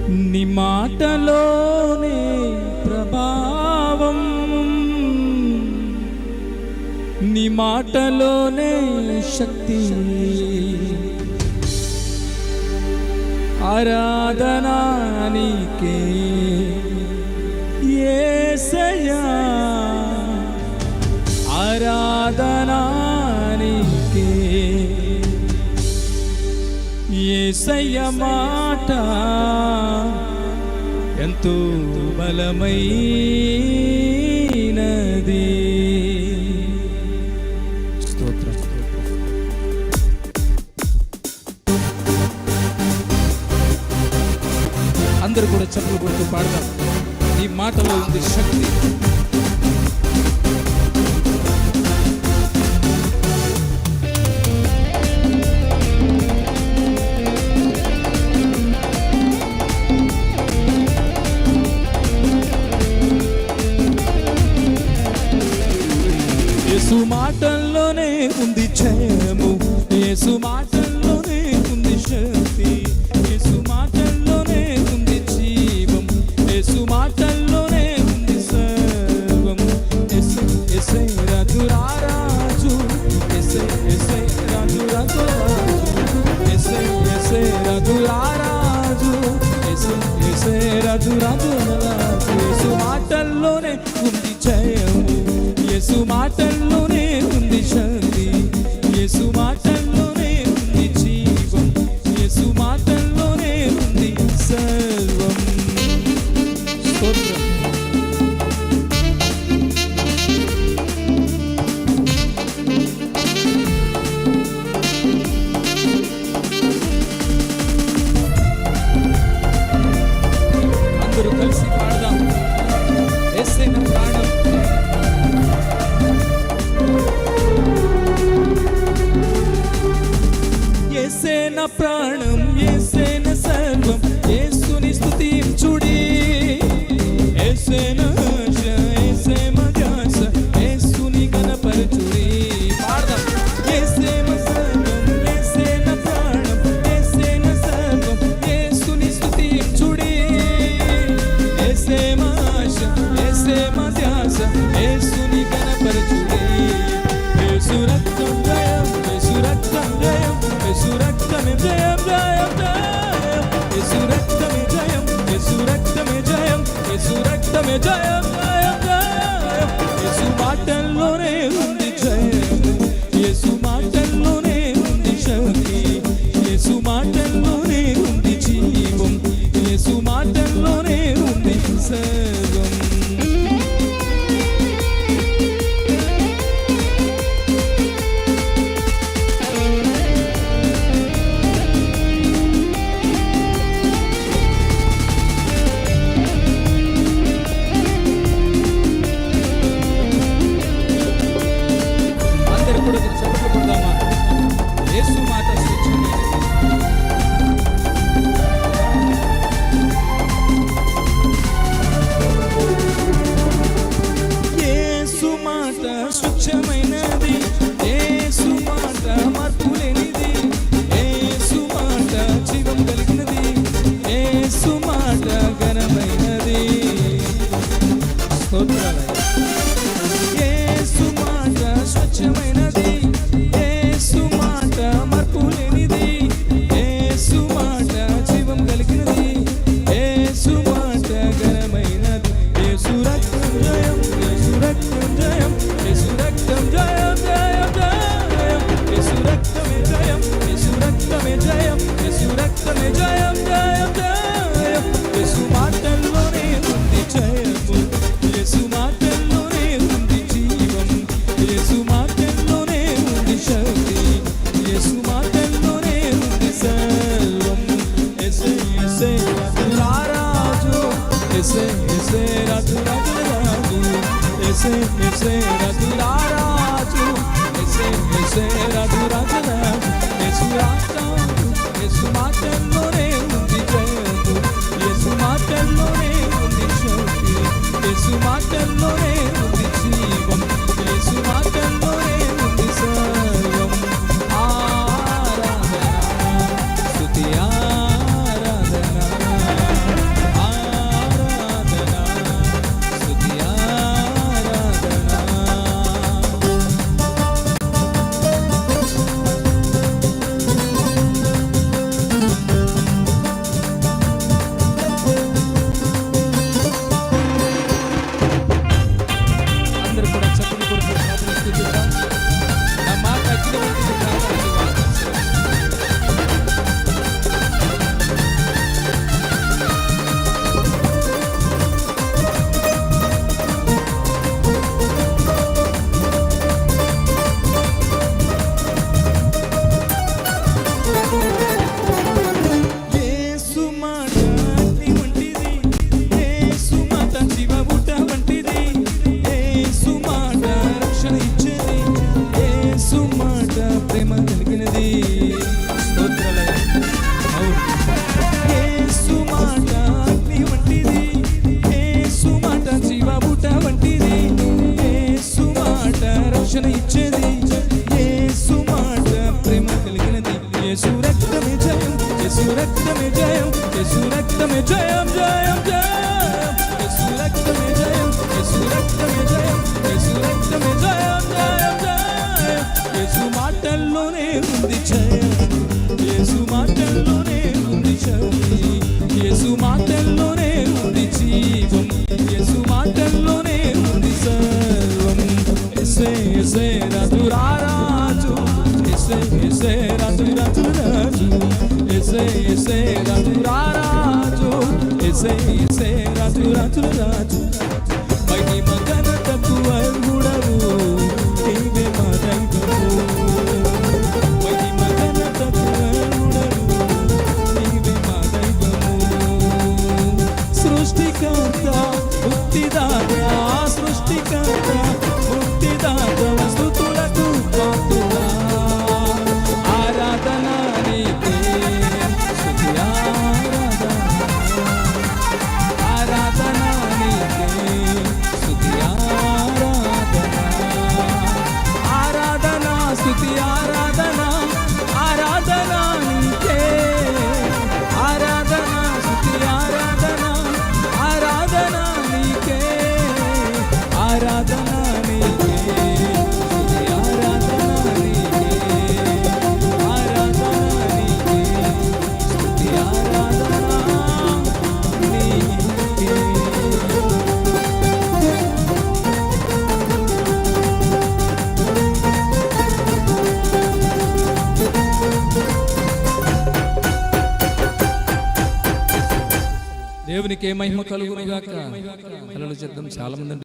నీ మాటలోనే ప్రభావం, నీ మాటలోనే శక్తి. ఆరాధనా నీకే యేసయ్యా, ఆరాధనా నీకే. యేసయ్య మాట ఎంతో బలమైనది. స్తోత్రం. అందరూ కూడా చప్పట్లు కొడుతూ పాడదాం. ఈ మాటలో ఉంది శక్తి. యేసు మాటల్లోనే ఉంది జయము, యేసు మాటల్లోనే ఉంది శక్తి, యేసు మాటల్లోనే ఉంది జీవం, యేసు మాటల్లోనే ఉంది సర్వం. యేసే రాజు, యేసే రాజు, యేసే రాజు, యేసే రాజు. యేసు మాటల్లోనే ఉంది జయము, యేసు మాటల్లోనే ఉంది శక్తి, యేసు మాటల్లోనే ఉంది జీవం, యేసు మాటల్లోనే ఉంది సర్వం. స్తోత్రం. అందరూ కలిసి పాడదాం. యేసే నా ప్రాణం, యేసే నా ప్రాణం, యేసే నా సర్వం, యేసుని స్తుతించుడి. యేసే నా ఆశ, యేసే మా ధ్యాస, యేసుని ఘనపరచుడి. పాడదాం. యేసే నా సర్వం, యేసే నా ప్రాణం, యేసే నా సర్వం, యేసుని స్తుతించుడి. యేసే మా ఆశ, యేసే మా ధ్యాస, యేసుని ఘనపరచుడి. యేసు రక్తం జయం, యేసు రక్తం జయం, యేసు రక్తమే జయం, జయం జయం. యేసు రక్తమే జయం, యేసు రక్తమే జయం, యేసు రక్తమే జయం, జయం జయం. యేసు మాటల్లోనే ఉంది జయము, యేసు మాటల్లోనే ఉంది శక్తి, యేసు మాటల్లోనే ఉంది జీవం, యేసు మాటల్లోనే ఉంది సర్వం. యేసు మాట స్వచ్ఛమైనది. యేసు మాట స్వచ్ఛమైనది, యేసు మాట మార్పు లేనిది, యేసు మాట జీవం కలిగినది, యేసు మాట ఘనమైనది. స్తోత్రాలు. యేసు మాట స్వచ్ఛమైనది, యేసు మాట మార్పు లేనిది, యేసు మాట జీవం కలిగినది, యేసు మాట ఘనమైనది. యేసు రక్తం జయం, యేసు రక్తం జయం, యేసు రక్తం జయం, జయం జయం. యేసు రక్తమే జయం, యేసు రక్తమే జయం, యేసు రక్తమే జయం, జయం జయం. యేసు మాటల్లోనే ఉంది జయము, యేసు మాటల్లోనే ఉంది జీవం, యేసు మాటల్లోనే ఉంది శక్తి, యేసు మాటల్లోనే ఉంది సర్వం. యేసే యేసే రాజు, యేసే యేసే రాజు, యేసే యేసే రాజు, యేసే యేసే రాజు, యేసు రాజు, యేసు మాటల్లోనే ఉంది జయము, యేసు మాటల్లోనే ఉంది శక్తి, యేసు మాటల్లోనే ఉంది జీవం, యేసు మాటల్లోనే ఉంది సర్వం. ఆరాధన స్తుతి ఆరాధన జయం జయం జయం యేసు రక్తమే జయం యేసు రక్తమే జయం యేసు రక్తమే జయం జయం జయం యేసు మాటల్లోనే ఉంది జయం యేసు మాటల్లోనే ఉంది శక్తి యేసు మాటల్లోనే ఉంది జీవం యేసు మాటల్లోనే ఉంది సర్వం యేసే యేసే రాజు రాజు యేసే యేసే రాజు రాజు రాజు యేసే యేసే రాజు రాజు యేసే యేసే రాజు రాజు రాజు మహిమ ఘనతకు అర్హుడవు నీవే మా దైవము మహిమ ఘనతకు అర్హుడవు నీవే మా దైవము సృష్టికర్త ముక్తిదాత సృష్టికర్త ముక్తిదాత స్తుతులకు పాత్రుడా ఆరాధన నీకే స్తుతి ఆరాధన నీకే స్తుతి ఆరాధన స్తుతి ఆరాధన ఆరాధన నీకే ఆరాధన స్తుతి ఆరాధన ఆరాధన నీకే ఆరాధన నీకే స్తుతి ఆరాధన నీకే ఆరాధన నీకే స్తుతి ఆరాధన నీకే దేవునికి మహిమ కలుగును గాక. హల్లెలూయా చెప్దాం. చాలా మంది